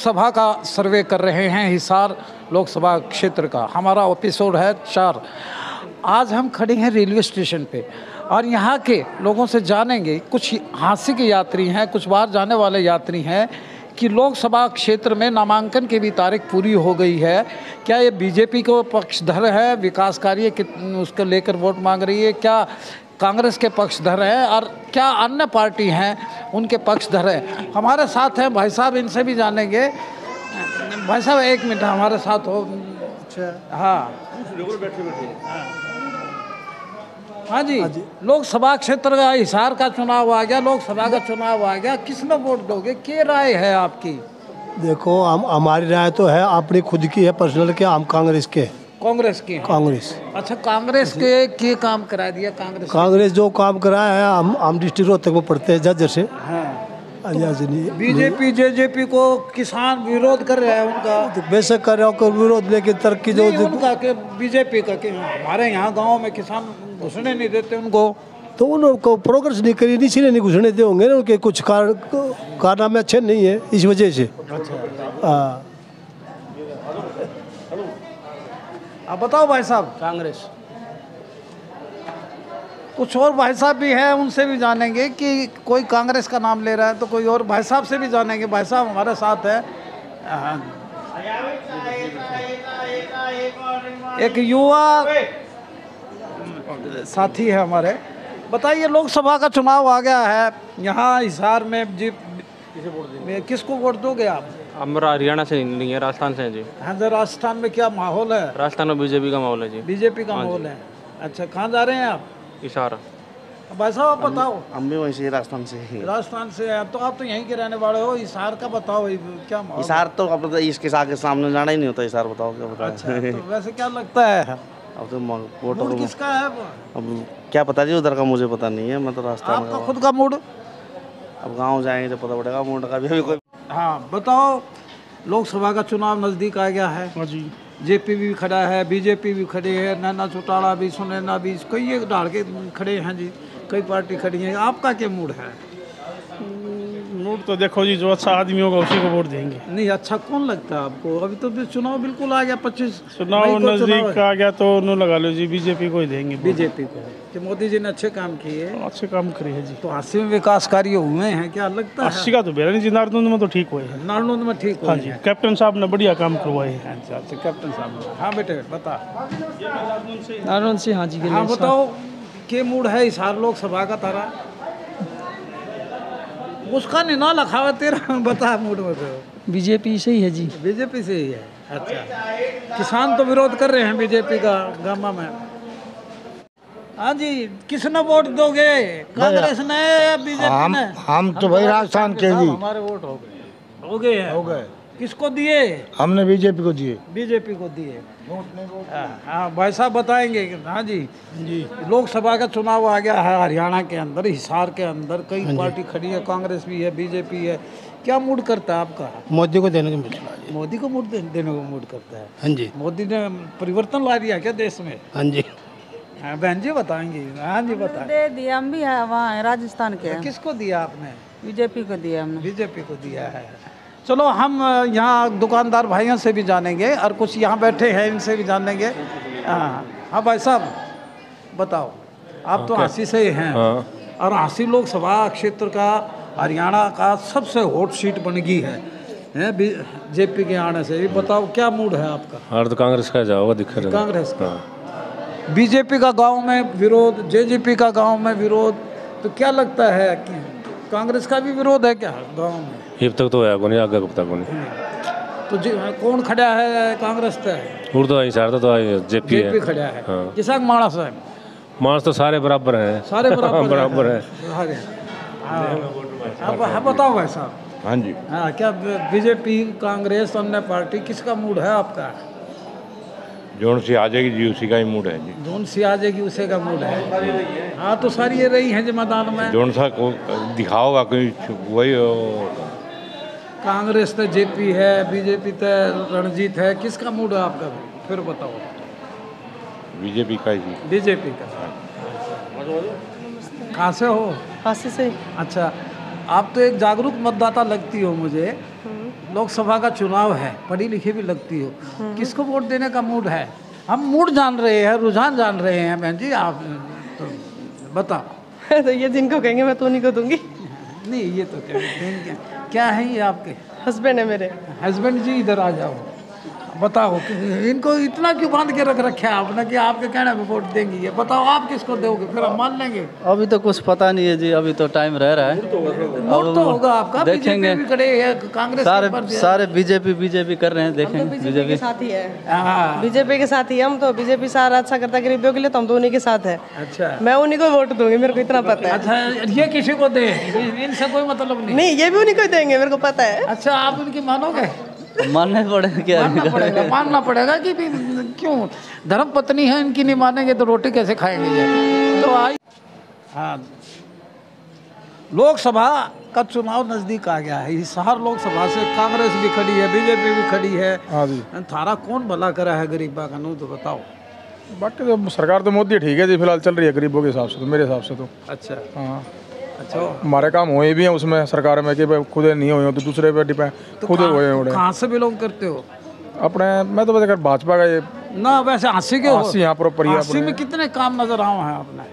लोकसभा का सर्वे कर रहे हैं, हिसार लोकसभा क्षेत्र का। हमारा एपिसोड है 4। आज हम खड़े हैं रेलवे स्टेशन पे और यहाँ के लोगों से जानेंगे, कुछ हांसी के यात्री हैं, कुछ बाहर जाने वाले यात्री हैं, कि लोकसभा क्षेत्र में नामांकन की भी तारीख पूरी हो गई है। क्या ये बीजेपी को पक्षधर है, विकास कार्य उसको लेकर वोट मांग रही है, क्या कांग्रेस के पक्षधर हैं और क्या अन्य पार्टी हैं उनके पक्षधर हैं? हमारे साथ हैं भाई साहब, इनसे भी जानेंगे। भाई साहब एक मिनट हमारे साथ हो। अच्छा, हाँ जी, लोकसभा क्षेत्र का हिसार का चुनाव आ गया, लोकसभा का चुनाव आ गया, किसमें वोट दोगे? क्या राय है आपकी? देखो, हमारी राय तो है अपनी खुद की है, पर्सनल के। हम कांग्रेस के। कांग्रेस की? कांग्रेस। अच्छा, कांग्रेस के काम करा दिया? कांग्रेस जो काम कराया है, हम डिस्ट्रिक्ट रोहतक में पढ़ते हैं जज से। हाँ। बीजेपी जेजेपी को किसान विरोध कर रहे हैं उनका। तो बेशक कर रहे हो विरोध, लेकिन तरक्की जो उनका के बीजेपी का के हमारे यहाँ गांव में किसान घुसने नहीं देते उनको, तो उनको प्रोग्रेस नहीं करी, इसीलिए नहीं घुसने दे होंगे ना। उनके कुछ कारनामे अच्छे नहीं है, इस वजह से। अच्छा, आप बताओ भाई साहब। कांग्रेस। कुछ और भाई साहब भी हैं, उनसे भी जानेंगे कि कोई कांग्रेस का नाम ले रहा है तो कोई और भाई साहब से भी जानेंगे। भाई साहब हमारे साथ है, एक युवा साथी है हमारे। बताइए, लोकसभा का चुनाव आ गया है यहाँ हिसार में, जी किसको वोट दोगे आप? हमारा हरियाणा से नहीं है, राजस्थान से है जी। हाँ, राजस्थान में क्या माहौल है? राजस्थान में बीजेपी का माहौल है जी। बीजेपी का माहौल है। अच्छा, कहाँ जा रहे हैं आप? हिसार। भाई साहब आप बताओ। हम भी वहीं से, राजस्थान से ही। राजस्थान से हैं तो आप तो यहीं के रहने वाले हो। हिसार का बताओ, क्या माहौल? हिसार तो अब इसके आगे सामने जाना ही नहीं होता। हिसार बताओ क्या बताओ। अच्छा, तो वैसे क्या लगता है अब तो वोट मूड किसका है? अब क्या पता जी, उधर का मुझे पता नहीं है। मैं तो राजस्थान आपका खुद का मूड? अब गाँव जाएंगे तो पता पड़ेगा मूड का भी। अभी कोई। हाँ बताओ, लोकसभा का चुनाव नज़दीक आ गया है जी। जेपी भी खड़ा है, बीजेपी भी खड़े है, नैना चौटाला भी, सुनैना भी, कई एक डाल के खड़े हैं जी, कई पार्टी खड़ी है। आपका क्या मूड है? मूड तो देखो जी, जो अच्छा आदमी होगा उसी को वोट देंगे। नहीं, अच्छा कौन लगता है आपको? अभी तो चुनाव बिल्कुल आ गया, 25 चुनाव नजदीक आ गया तो नो लगा लो जी, बीजेपी को ही देंगे। बीजेपी को कि मोदी जी ने अच्छे काम किए? अच्छे काम करे है जी। तो 80 में विकास कार्य हुए हैं, क्या लगता है? 80 का तो बेरा नहीं जी, नारनौंद में तो ठीक हुए हैं। नारनौंद में ठीक हुए? हाँ जी, कैप्टन साहब ने बढ़िया काम करवाए हैं। अच्छा, कैप्टन साहब। हाँ बेटे बता। नारनौंद से। हाँ जी। हाँ बताओ, के मूड है हिसार लोकसभा का तारा? उसका नहीं ना लखावा तेरा, बता मूड में तो। बीजेपी से ही है जी। बीजेपी से ही है। अच्छा, किसान तो विरोध कर रहे हैं बीजेपी का गामा में। हाँ जी, किसने वोट दोगे? कांग्रेस ने या बीजेपी ने? हम तो भाई राजस्थान के जी। हमारे वोट हो गए। किसको दिए? हमने बीजेपी को दिए। बीजेपी को दिए। हाँ भाई साहब बताएंगे। हाँ जी जी, लोकसभा का चुनाव आ गया है हरियाणा के अंदर, हिसार के अंदर कई पार्टी खड़ी है, कांग्रेस भी है, बीजेपी है। क्या मूड करता है आपका? मोदी को देने को। मोदी को वोट देने को मूड करता है? हाँ जी। मोदी ने परिवर्तन ला दिया क्या देश में? हाँ जी। हाँ बहन जी बताएंगे। हाँ जी बताएं। दे दिया, हम भी है वहाँ राजस्थान के। किसको दिया आपने? बीजेपी को दिया हमने। बीजेपी को दिया है। चलो हम यहाँ दुकानदार भाइयों से भी जानेंगे और कुछ यहाँ बैठे हैं इनसे भी जानेंगे। हाँ भाई साहब बताओ, आप तो हांसी से ही हैं। और हांसी लोकसभा क्षेत्र का हरियाणा का सबसे हॉट सीट बन गई है जेपी के आने से। ये बताओ क्या मूड है आपका? और तो कांग्रेस का जाओगा दिख रहा है। कांग्रेस का। बीजेपी का गांव में विरोध, जेजेपी का गांव में विरोध, तो क्या लगता है कि कांग्रेस का भी विरोध है क्या गांव में? अब तक तो है कोई, आगे कब तक कोई। तो कौन खड़ा है कांग्रेस पे? उर्दू हिसार तो जेपी है। खड़ा है। किसान मानस है? मानस तो सारे बराबर हैं। सारे बराबर है। हाँ बताओ भाई साहब। हाँ जी। हाँ, क्या बीजेपी, कांग्रेस, अन्य पार्टी, किसका मूड है आपका? जोन सी आ जाएगी जी उसी का ही मूड है जी। जोन सी आ जाएगी उसी का मूड है। हाँ तो सारी ये रही हैं जी मैदान में। जोन सा को दिखाओगा कोई वही। कांग्रेस तो जेपी है, बीजेपी तो रणजीत है, किसका मूड है आपका? फिर बताओ। बीजेपी का ही। बीजेपी का। कहाँ से हो? काशी से। अच्छा, आप तो एक जागरूक मतदाता लगती हो मुझे। लोकसभा का चुनाव है, पढ़ी लिखी भी लगती हो, किसको वोट देने का मूड है? हम मूड जान रहे हैं, रुझान जान रहे हैं बहन जी, आप तो बताओ। तो ये जिनको कहेंगे मैं तो नहीं को दूंगी। नहीं ये तो क्या है ये आपके हस्बैंड है मेरे। हस्बैंड जी इधर आ जाओ, बताओ कि इनको इतना क्यों बांध के रख रखे आपने कि आपके कहने पे वोट देंगी? ये बताओ आप किसको दोगे, फिर हम मान लेंगे। अभी तो कुछ पता नहीं है जी, अभी तो टाइम रह रहा है। वोट तो होगा आपका, देखेंगे। बीजेपी भी खड़े हैं, कांग्रेस सारे बीजेपी कर रहे हैं, देखेंगे। बीजेपी के साथ ही है, बीजेपी के साथ ही हम तो, बीजेपी सारा अच्छा करता है गरीबियों के लिए, तो हम तो उन्हीं के साथ है। अच्छा, मैं उन्हीं को वोट दूंगी, मेरे को इतना पता है। अच्छा, ये किसी को दे, इनसे कोई मतलब नहीं। नहीं, ये भी उन्हीं को देंगे, मेरे को पता है। अच्छा, आप उनकी मानोगे? मानना पड़ेगा क्या? मानना पड़ेगा कि क्यों, धर्म पत्नी है इनकी, नहीं मानेंगे तो रोटी कैसे खाएंगे ये? तो आई हाँ, लोकसभा का चुनाव नजदीक आ गया है। हिसार लोकसभा से कांग्रेस भी खड़ी है, बीजेपी भी खड़ी है। हाँ जी। थारा कौन भला करा है गरीबा का, तो बताओ। बाकी तो सरकार तो मोदी ठीक है जी, फिलहाल चल रही है गरीबों के हिसाब से, तो मेरे हिसाब से तो। अच्छा हाँ, अच्छा, हमारे काम हुए भी हैं उसमें सरकार में कि भाई खुद नहीं हुए हो तो दूसरे पे डिपेंड, खुद हुए हो। कहाँ से बिलोंग करते हो? अपने मैं तो वैसे भाजपा का ये ना, वैसे हांसी के हो? हांसी यहाँ पर हांसी में कितने काम नजर आए हैं आपने?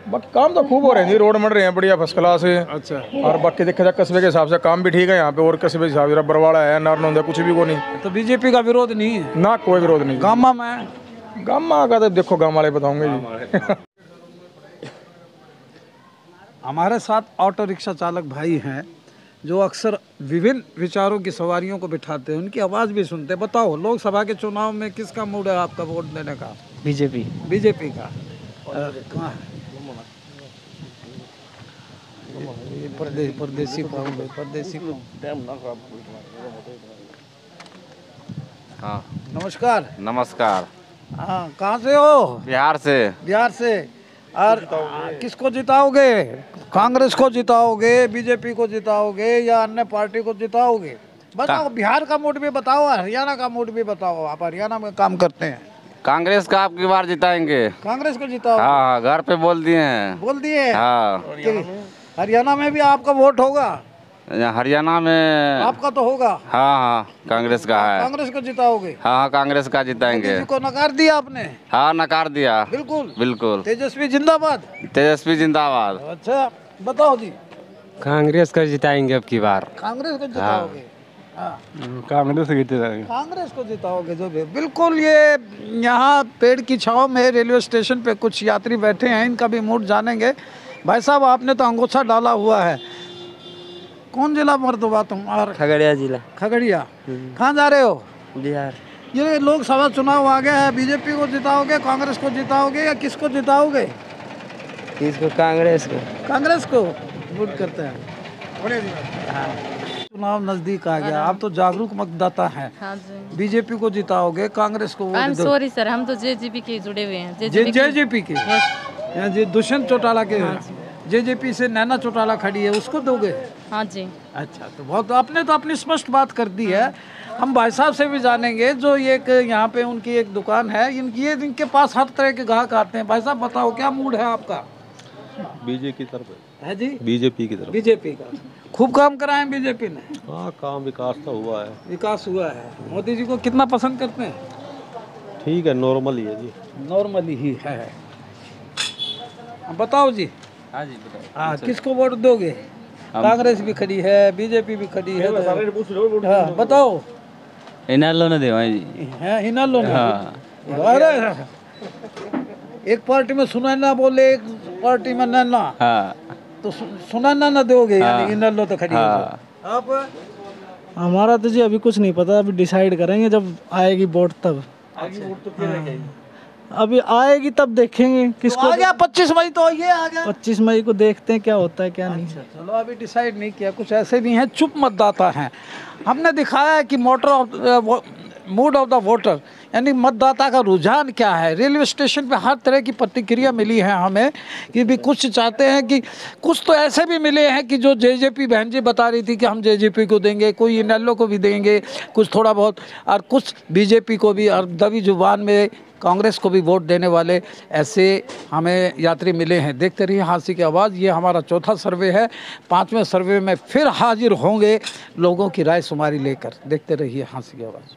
बाकी काम तो खूब हो रहे हैं जी, रोड बन रहे हैं बढ़िया फर्स्ट क्लास है। अच्छा, और बाकी देखा जाए कस्बे के हिसाब से काम भी ठीक है यहाँ पे, और कस्बे के हिसाब से बरवाड़ा है, नारनौंद है, कुछ भी को नहीं। तो बीजेपी का विरोध नहीं है ना, कोई विरोध नहीं। गामा में, गामा का तो देखो गाँव वाले बताओगे जी। हमारे साथ ऑटो रिक्शा चालक भाई हैं जो अक्सर विभिन्न विचारों की सवारियों को बिठाते हैं, उनकी आवाज़ भी सुनते हैं। बताओ, लोकसभा के चुनाव में किसका मूड है आपका वोट देने का? बीजेपी। बीजेपी का। कहाँ परदेसी परदेसी। हाँ, नमस्कार। नमस्कार। हाँ, कहाँ से हो? बिहार से। बिहार से। और किसको जिताओगे? कांग्रेस को जिताओगे, बीजेपी को जिताओगे, या अन्य पार्टी को जिताओगे? बताओ, बिहार का मूड भी बताओ, हरियाणा का मूड भी बताओ, आप हरियाणा में काम करते हैं। कांग्रेस का आपकी बार जिताएंगे। कांग्रेस को जिताओ? हाँ, घर पे बोल दिए हैं। बोल दिए? हाँ। हरियाणा में भी आपका वोट होगा? हरियाणा में आपका तो होगा। हाँ हाँ, कांग्रेस का है। कांग्रेस को जिताओगे? हाँ, कांग्रेस का जिताएंगे। को नकार दिया आपने? हाँ, नकार दिया। बिल्कुल बिल्कुल। तेजस्वी जिंदाबाद। तेजस्वी जिंदाबाद। अच्छा, बताओ जी। कांग्रेस को जिताएंगे अब की बार। कांग्रेस को जिताओगे? हाँ, कांग्रेस को जिताएंगे। कांग्रेस को जिताओगे जो भी। बिल्कुल, ये यहाँ पेड़ की छांव में रेलवे स्टेशन पे कुछ यात्री बैठे हैं, इनका भी मूड जानेंगे। भाई साहब, आपने तो अंगूठा डाला हुआ है, कौन जिला मर्दुबा तुम? और खगड़िया जिला। खगड़िया। कहाँ जा रहे हो? बिहार। ये लोकसभा चुनाव आ गया है, बीजेपी को जिताओगे, कांग्रेस को जिताओगे, या किसको जिताओगे? किसको? कांग्रेस को। कांग्रेस को वोट करते हैं। हाँ, चुनाव नजदीक आ गया, आप तो जागरूक मतदाता हैं। हाँ जी। बीजेपी को जिताओगे, कांग्रेस को वोट दो? सॉरी सर, हम तो जेजेपी के जुड़े हुए हैं। जेजेपी के दुष्यंत चौटाला के। जेजेपी से नैना चौटाला खड़ी है, उसको दोगे? हाँ जी। अच्छा, तो बहुत, आपने तो अपनी स्पष्ट बात कर दी है। हम भाई साहब से भी जानेंगे जो एक यहाँ पे उनकी एक दुकान है, इनके पास हर तरह के ग्राहक आते हैं। भाई साहब, बताओ क्या मूड है आपका? बीजेपी की तरफ है जी। बीजेपी की तरफ। बीजेपी का खूब काम कराए बीजेपी ने। हाँ, काम विकास तो हुआ है। विकास हुआ है। मोदी जी को कितना पसंद करते हैं? ठीक है, नॉर्मल ही है जी। नॉर्मल ही है। बताओ जी। हाँ जी, बताओ। हाँ, किसको वोट दोगे? कांग्रेस भी खड़ी है, बीजेपी भी खड़ी है, तो हाँ, बताओ। इनालो ने दे जी। हैं, इनालो ने। हाँ। अरे, एक पार्टी में सुनैना बोले, एक पार्टी में नैना। हाँ। तो सुनैना ना दोगे? यानी इनालो तो खड़ी है। आप? हमारा तो जी अभी कुछ नहीं पता, अभी डिसाइड करेंगे जब आएगी वोट तब। वोट तो क्या रहेगी? अभी आएगी तब देखेंगे किसको। आ गया 25 मई, तो ये आ गया 25 मई को, देखते हैं क्या होता है क्या नहीं। चलो, अभी डिसाइड नहीं किया। कुछ ऐसे भी हैं चुप मतदाता हैं। हमने दिखाया है कि मूड ऑफ द वोटर, यानी मतदाता का रुझान क्या है। रेलवे स्टेशन पे हर तरह की प्रतिक्रिया मिली है हमें कि भी कुछ चाहते हैं कि कुछ तो ऐसे भी मिले हैं कि जो जेजेपी बहन जी बता रही थी कि हम जेजेपी को देंगे, कोई इनेलो को भी देंगे कुछ थोड़ा बहुत, और कुछ बीजेपी को भी, और दबी जुबान में कांग्रेस को भी वोट देने वाले ऐसे हमें यात्री मिले हैं। देखते रहिए हाँसी की आवाज़। ये हमारा चौथा सर्वे है। 5वें सर्वे में फिर हाजिर होंगे लोगों की राय शुमारी लेकर। देखते रहिए हाँसी की आवाज़।